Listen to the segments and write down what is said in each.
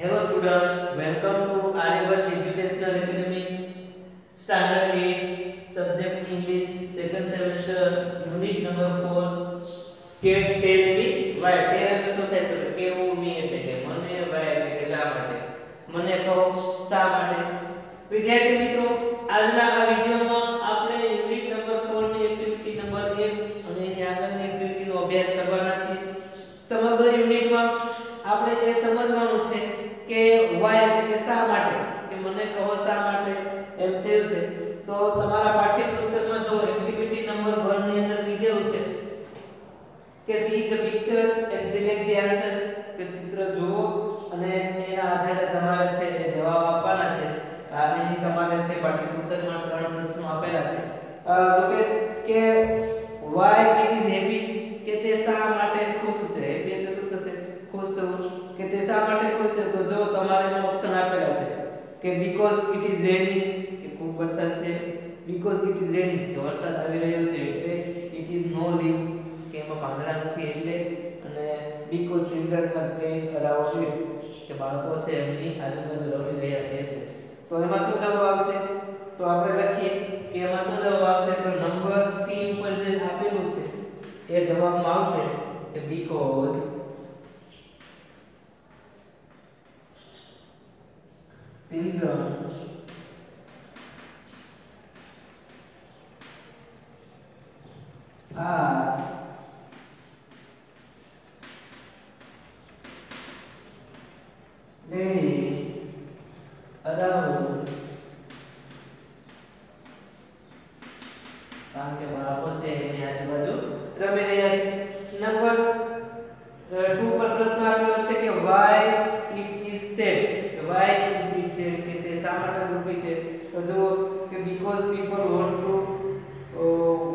Hello student, welcome to Aryabhat Educational Academy, Standard 8, Subject English, second semester, Unit number 4. Can tell me why? Tell એટલે શું થાય તો કેવું મી એટલે કે મને why એટલે કે શા માટે મને કહો શા માટે વિદ્યાર્થી મિત્રો આજના આ વિડિયોમાં આપણે યુનિટ નંબર 4 ની એક્ટિવિટી નંબર 1 અને એની આગળની એક્ટિવિટીનો અભ્યાસ કરવાના છીએ સમગ્ર યુનિટમાં આપણે એ સમજવાનું છે કે why એટલે કે શા માટે કે મને કહો શા માટે એમ થયું છે તો તમારા પાઠ્યપુસ્તકમાં જો એક્ટિવિટી નંબર 1 ની અંદર કીધેલું છે કે see the picture and select the answer કે ચિત્ર જુઓ અને એના આધારે તમારે છે એ જવાબ આપવાના છે અહીં તમારે છે પાઠ્યપુસ્તકમાં ત્રણ પ્રશ્નો આપેલા છે look at કે why it is happy કે તે શા માટે ખુશ છે happy એટલે શું થશે ખુશ થવું કે તે શા માટે ખુશ છે તો જો તમારે ઓપ્શન આપેલા છે કે because it is raining કે ખૂબ વરસાદ છે because it is raining કે વરસાદ આવી રહ્યો છે એટલે it is no leaves કે એમાં પાંદડા નથી એટલે અને because children are playing around it કે બાળકો છે એમની આજુબાજુ રમી રહ્યા છે એટલે તો એમાં શું જવાબ આવશે તો આપણે લખીએ કે એમાં શું જવાબ આવશે તો નંબર સી ઉપર જે આપેલું છે એ જવાબમાં આવશે કે because children are playing around કારણ કે બાળકો છે એની આજુબાજુ રમી રહ્યા છે નંબર 2 પર પ્રશ્ન આપેલો છે કે why it is sad કે why is it sad કે તે શા માટે દુખી છે તો જો કે because people want to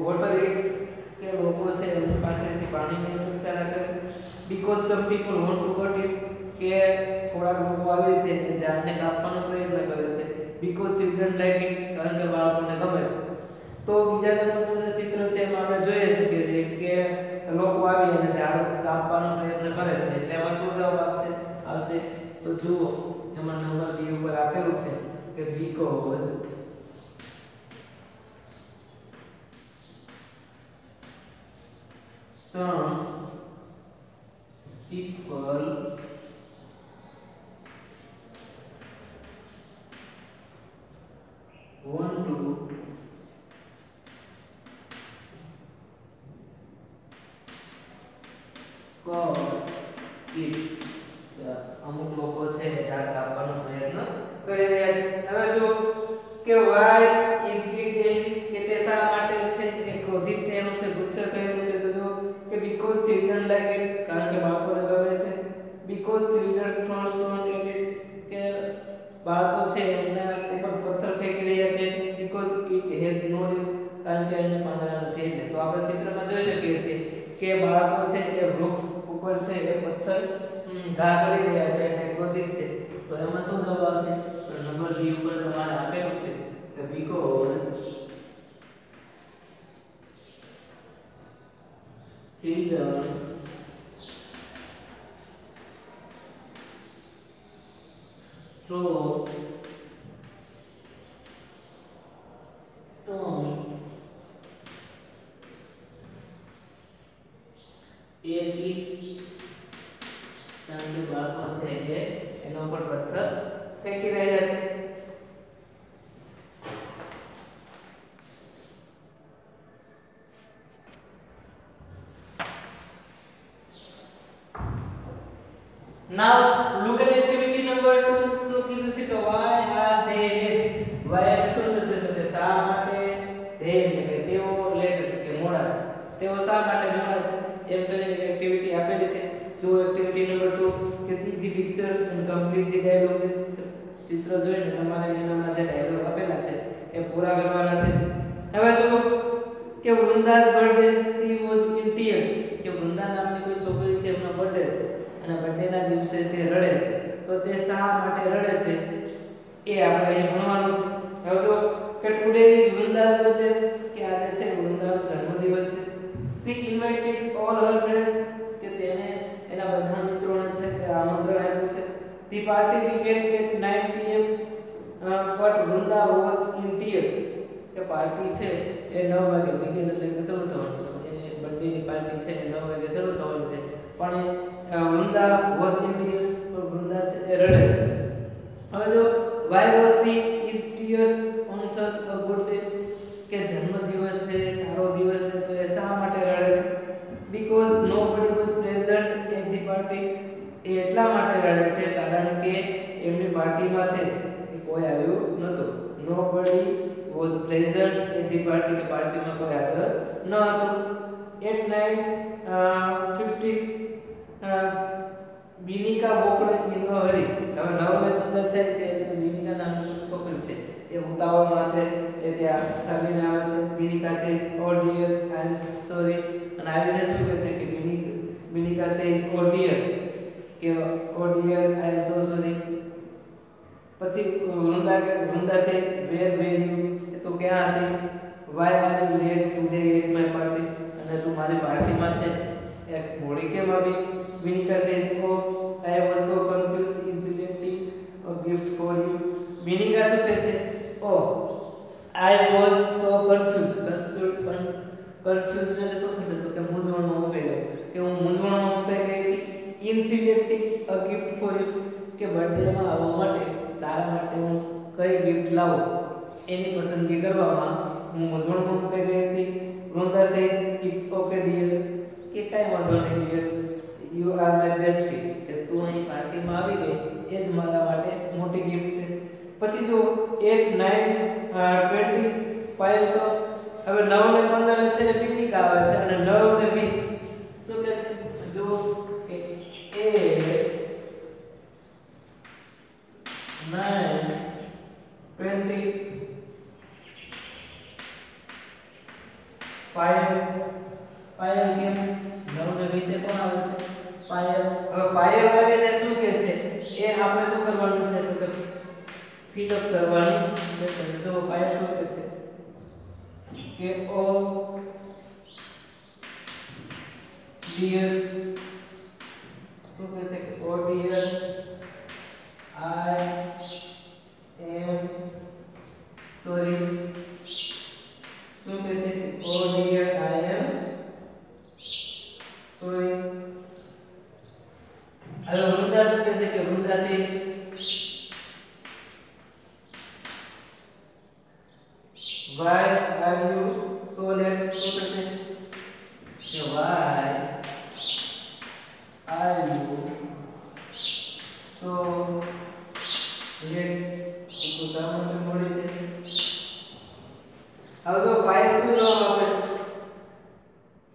water it કે લોકો છે એમની પાસેથી પાણીની અપેક્ષા રાખે છે because some people want to cut it કે થોડા લોકો આવે છે એ ઝાડને કાપવાનો પ્રયત્ન કરે છે because children like it કારણ કે બાળકોને ગમે છે તો બીજા નંબરનું જે ચિત્ર છે એમાં આપણે જોઈએ છે કે લોકો આવી અને ઝાડ કાપવાનો પ્રયત્ન કરે છે એટલે એમાં શું જવાબ આવશે તો જુઓ એમાં નંબર બી ઉપર આપેલું છે કે because some people want to cut it અમુક લોકો છે ઝાડ કાપવાનો પ્રયત્ન કરી રહ્યા છે હવે જો કે why is it angry કે તે શા માટે છે એ ક્રોધિત થયેલું છે ગુસ્સે થયેલું છે તો જો કે because children like it કારણ કે બાળકોને ગમે છે because children throw stone at it કે બાળકો છે એમના ઉપર પથ્થર ફેંકી રહ્યા છે because it has no leaves કારણ કે એને પાંદડા નથી એટલે તો આપણે ચિત્રમાં જોઈ શકીએ છીએ કે બાળકો છે એ વૃક્ષ ઉપર છે એ પથ્થર ઘા કરી રહ્યા છે અને ક્રોધિત છે તો એમાં શું જવાબ આવશે તો નંબર બી ઉપર તમારે આપેલું છે કે because children throw stones at it કારણ કે બાળકો છે એ એના ઉપર પથ્થર ફેંકી રહ્યા છે Now look at activity number 2 શું કીધું છે કે why are they late why એટલે શું થશે તો કે શા માટે they એટલે કે તેઓ late એટલે કે મોડા છે તેઓ શા માટે મોડા છે એમ કરીને એક્ટિવિટી આપેલી છે જો એક્ટિવિટી નંબર 2 કે see the pictures and complete the dialogue ચિત્ર જોઈને તમારે એનામાં જે ડાયલોગ આપેલા છે એ પૂરા કરવાના છે હવે જો કે વૃંદાસ birthday she was in tears કે વૃંદા નામની કોઈ છોકરી છે એમનો બર્થડે છે અને બર્થડેના દિવસે તે રડે છે તો તે શા માટે રડે છે એ આપણે અહીં ભણવાનું છે હવે જો કે ટુડે ઇઝ વૃંદાસ બર્થડે કે આજે છે વૃંદાનો જન્મદિવસ છે she invited all her friends કે તેને એના બધા મિત્રોને છે કે આમંત્રણ આપ્યું છે The party began at 9 p.m. But Vrunda was in tears. કે પાર્ટી છે એ 9 વાગે begin એટલે કે શરૂ થવાની એ બર્થડે ની પાર્ટી છે એ 9 વાગે શરૂ થવાની છે પણ Vrinda was in tears Vrinda છે એ રડે છે હવે જો why was she is tears on such a good day કે જન્મદિવસ છે સારો દિવસ છે તો એ શા માટે રડે છે because nobody was present at the party એ એટલા માટે રડે છે કારણ કે એમની પાર્ટીમાં છે એ કોઈ આવ્યું નહોતું nobody was present at the party કે પાર્ટીમાં કોઈ હાજર ન હતું at 9:15 બિનિકા વોકડ ઇન અ હરી હવે 9:15 થાય છે એટલે બિનિકા નામની છોકરી છે એ ઉતાવળમાં છે એ ત્યાં ચાલીને આવે છે Binika says oh dear I am sorry અને આવીને શું કહે છે કે બિનિકા સેઝ ઓ ડિયર કે ઓ dear I M so sorry પછી વૃંદા સેઝ વેર યુ તો ક્યાં હતી why are you late today at my party અને તું મારી પાર્ટીમાં છે એક મોડી કેમ આવી Binika says oh I was so confused in selecting a gift for you Binika શું કહે છે ઓ આઈ વોઝ સો કન્ફ્યુઝડ એટલે શું થશે તો કે મૂંઝવણમાં મુકાઈ ગયો કે હું મૂંઝવણમાં મુકાઈ ગઈ હતી in selecting a gift for you કે બર્થડેમાં આવવા માટે તારા માટે હું કઈ ગિફ્ટ લાવું એની પસંદગી કરવામાં હું મૂંઝવણમાં મુકાઈ ગઈ હતી Vrinda says it's okay dear કે કાઈ વાંધો નહીં dear you are my best gift કે તું અહીં પાર્ટીમાં આવી ગઈ એ જ મારા માટે મોટી ગિફ્ટ છે પછી જો 8 9 20 પાયલ કપ હવે 9 ને 15 છે બિનિકા આવે છે અને 9 ને 20 શું કહે છે જો કે 8 9 20 પાયલ કેમ 9 ને 20 કોણ આવે છે પાયલ હવે પાયલ આવીને શું કહે છે એ આપણે શું કરવાનું છે તો કે ફિલઅપ કરવાનું છે તો પાયલ શું કહે છે કે ઓ ડિયર શું કહે છે કે ઓ ડિયર આઈ એમ સોરી શું કહે છે ઓ ડિયર આઈ એમ સોરી હવે વૃંદા શું કહે છે કે વૃંદા છે why are you so late શું કહે છે કે why are you so late તો શા માટે મોડી છે હવે તો પાયલ શું જવાબ આપે છે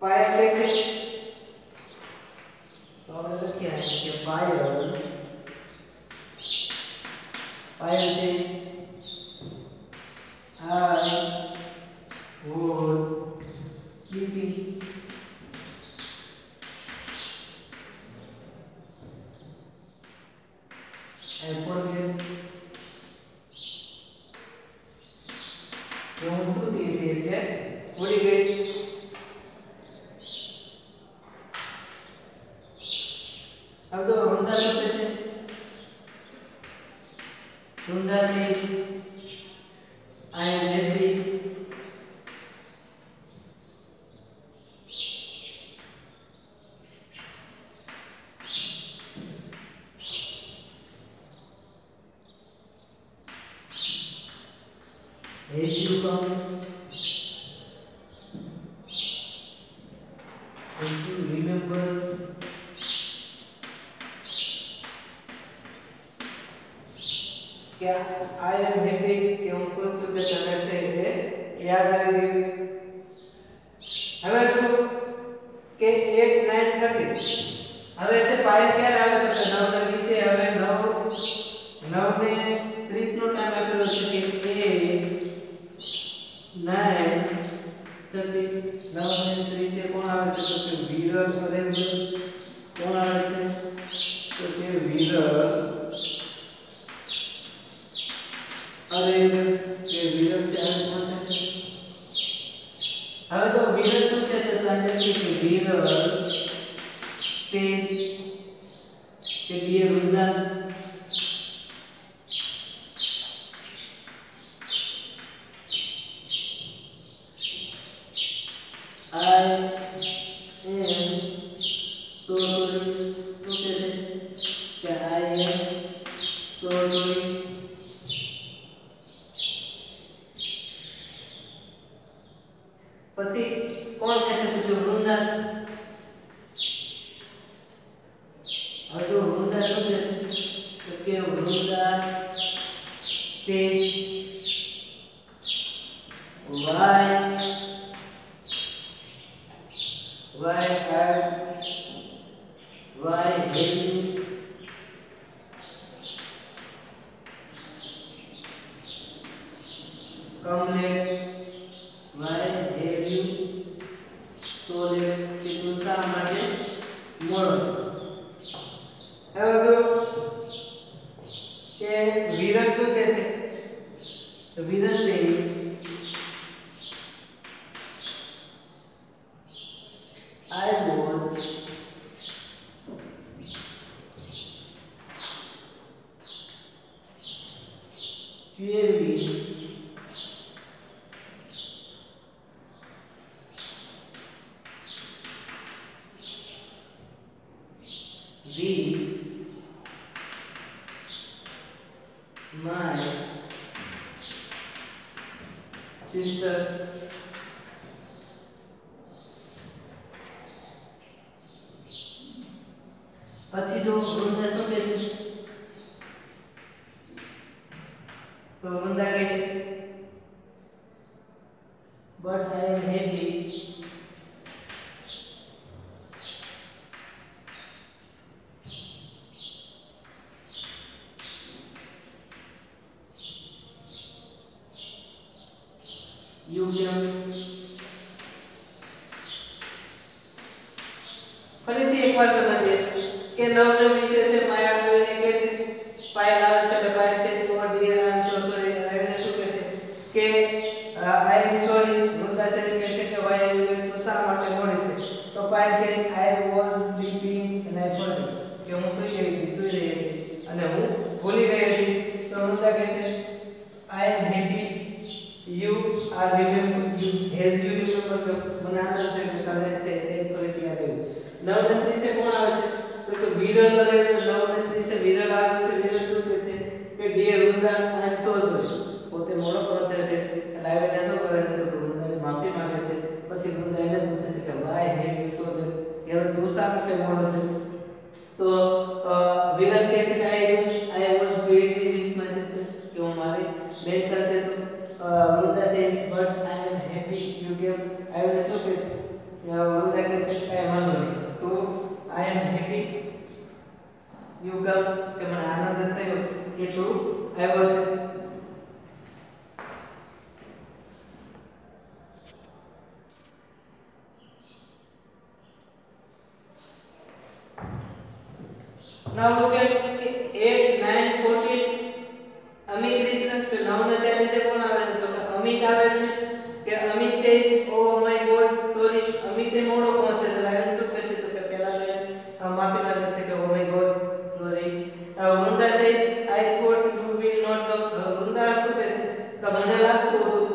પાયલ કહે છે તો આપણે લખીએ કે Payal says I was sleeping I forget કે હું શું થઈ હતી એટલે ભૂલી ગઈ अब तो वृंदा શું કહે છે Vrinda says I am happy as you come as you remember क्या आई एम हैप्पी કે હું ખુશ છું કે તને છે એ યાદ આવી ગયું હવે જો કે 8 9 30 હવે છે પાયલ ક્યારે આવે છે 9 ને 20 હવે 9 ને 30 નો ટાઈમ આપેલો છે કે 8 9 30 9 ને 30 કોણ આવે છે તો કે વિરલ અરેન્જ કોણ આવે છે તો કે વિરલ अरे ये वीरल चाहे कौन सा હવે તો વીરલ શું કહે છે તો અંદર કે વીરલ સે કે ડિયર વૃંદા so sorry. પછી કોણ કહેશે તો વૃંદા હવે જો વૃંદા શું કહે છે તો કે Vrinda says why have you come late? Why have you so late? કે તું શા માટે મોડો છે? હવે જો કે વિરલ શું કહે છે તો Viral says I was clearly my sister પછી જો વૃંદા શું કહે છે તો વૃંદા કહે છે but I am happy you can ફરીથી એકવાર સમજીએ કે નવને વિશે છે માયા આવીને કહે છે પાયલ આવે છે એટલે પાયલ છે ઓ dear I M so sorry આવીને શું કહે છે કે આઈ એમ સોરી વૃંદા છે કહે છે કે વાય યુ તો શા માટે મોડી છે તો પાયલ છે I was sleeping and I forgot કે હું સૂઈ રહી હતી અને હું ભૂલી ગઈ હતી તો વૃંદા કહે છે I am happy you are remember you as you remember મને આનંદ થાય કે કાલે છે એ ફરીથી યાદ આવ્યું નવનત્રી સે કોણ આવે છે તો કે વિરલ આવે નવનત્રી સે વિરલ આવે છે વિરલ શું કહે છે કે ડિયર વૃંદા આઈ એમ સો સોરી પોતે મોડો પહોંચે છે એટલે આવીને શું કરે છે તો વૃંદાની માફી માંગે છે પછી વૃંદા એને પૂછે છે કે વાય હેવ યુ સો કે હવે તું શા માટે મોડો છે તો વિરલ કહે છે કે I was playing with my sister કે હું મારી બેન સાથે તો Vrinda says, but I am happy you came. I will also catch. Vrinda catch. I am happy. So I am happy you come. કે મને આનંદ થયો કે તું આવ્યો છે. Now look at 8, 9, 14. અમિત રીચના તો 9 ને 4 નીચે કોણ આવે છે તો અમિત આવે છે કે Amit says oh my god sorry Amit એ મોડો પહોંચે છે લાઈન શું કહે છે તો કે પહેલા માફી માંગે છે કે oh my god sorry Vrinda says I thought you will not come Vrinda શું કહે છે તો મને લાગતું હતું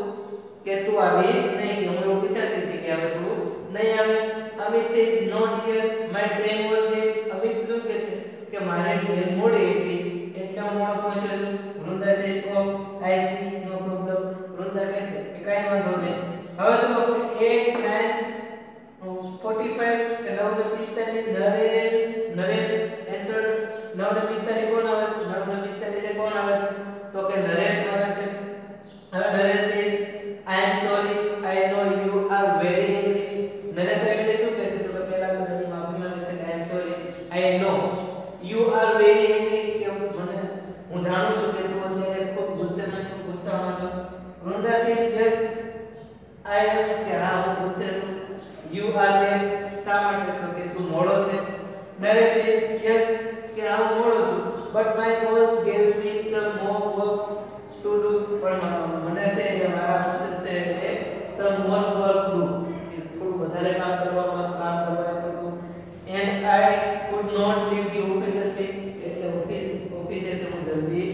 કે તું આવીશ નહીં કે હું એવું વિચારતી હતી કે હવે તું નહીં આવે Amit says no dear my train was late Amit શું કહે છે કે મારી ટ્રેન મોડી હતી એટલે હું મોડો પહોંચ્યો છું Vrinda says oh I see no problem Vrinda કહે છે કે કાઈ વાંધો નહીં હવે જો 8 9 45 કે 9:45 નરેશ એન્ટર 9:45 કોણ આવે છે 9:45 કોણ આવે છે તો કે નરેશ આવે છે હવે Naresh says I am sorry I know you are very angry Naresh એટલે શું કહે છે તો પહેલા તો એની માફી માંગે છે કે I am sorry I know you are very angry કે મને હું જાણું છું કે તું અત્યારે ખૂબ ગુસ્સામાં છો Vrinda says yes I am કે હા હું પૂછે you are late શા માટે તો કે તું મોડો છે નરેશ says yes કે હા હું મોડો છું but my boss gave me some more work to do પણ મને છે એ મારા બોસ છે એ some more work do થોડું વધારે કામ કરવા આપ્યું હતું and I could not leave the office early એટલે ઓફિસ એટલે હું જલ્દી